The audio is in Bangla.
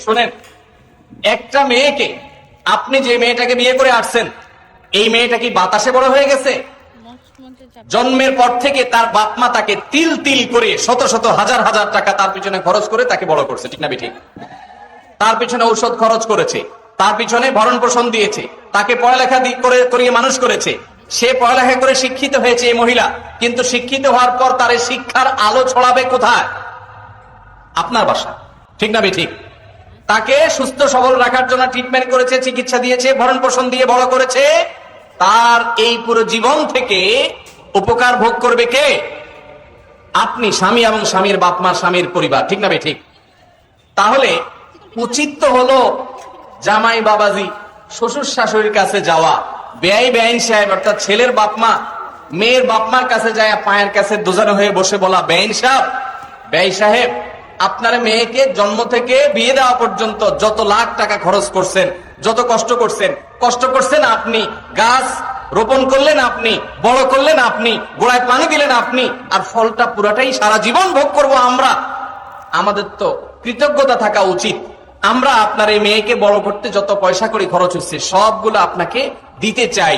শোনেন, একটা মেয়েকে, আপনি যে মেয়েটাকে বিয়ে করে আসছেন, এই মেয়েটা কি বাতাসে বড় হয়ে গেছে? জন্মের পর থেকে তার বাপ মা তাকে তিল তিল করে শত শত হাজার হাজার টাকা তার পিছনে খরচ করে তাকে বড় করছে, ঠিক না ঠিক? তার পিছনে ঔষধ খরচ করেছে, তার পিছনে ভরণ পোষণ দিয়েছে, তাকে পড়ালেখা করিয়ে মানুষ করেছে। সে পড়ালেখা করে শিক্ষিত হয়েছে এই মহিলা, কিন্তু শিক্ষিত হওয়ার পর তার এই শিক্ষার আলো ছড়াবে কোথায়? আপনার বাসা, ঠিক না ঠিক? তাকে সুস্থ সবল রাখার জন্য ট্রিটমেন্ট করেছে, চিকিৎসা দিয়েছে, ভরণ পোষণ দিয়ে বড় করেছে। তার এই পুরো জীবন থেকে উপকার ভোগ করবে কে? আপনি, স্বামী এবং স্বামীর বাপ মা, স্বামীর পরিবার, ঠিক না ঠিক? তাহলে উচিত তো হলো জামাই বাবাজি, শ্বশুর শাশুড়ির কাছে যাওয়া, বেআই বেআইন সাহেব অর্থাৎ ছেলের বাপ মা মেয়ের বাপ মার কাছে যায় পায়ের কাছে দোজানো হয়ে বসে বলা, বেআইন সাহেব, বেআই সাহেব, আপনার মেয়েকে জন্ম থেকে বিয়ে দেওয়া পর্যন্ত যত লাখ টাকা খরচ করছেন, যত কষ্ট করছেন আপনি, গাছ রোপণ করলেন আপনি, বড় করলেন আপনি, গোড়ায় পানি দিলেন আপনি, আর ফলটা পুরাটাই সারা জীবন ভোগ করব আমরা। আমাদের তো কৃতজ্ঞতা থাকা উচিত। আমরা আপনার এই মেয়েকে বড় করতে যত পয়সা করি খরচ হচ্ছে সবগুলো আপনাকে দিতে চাই।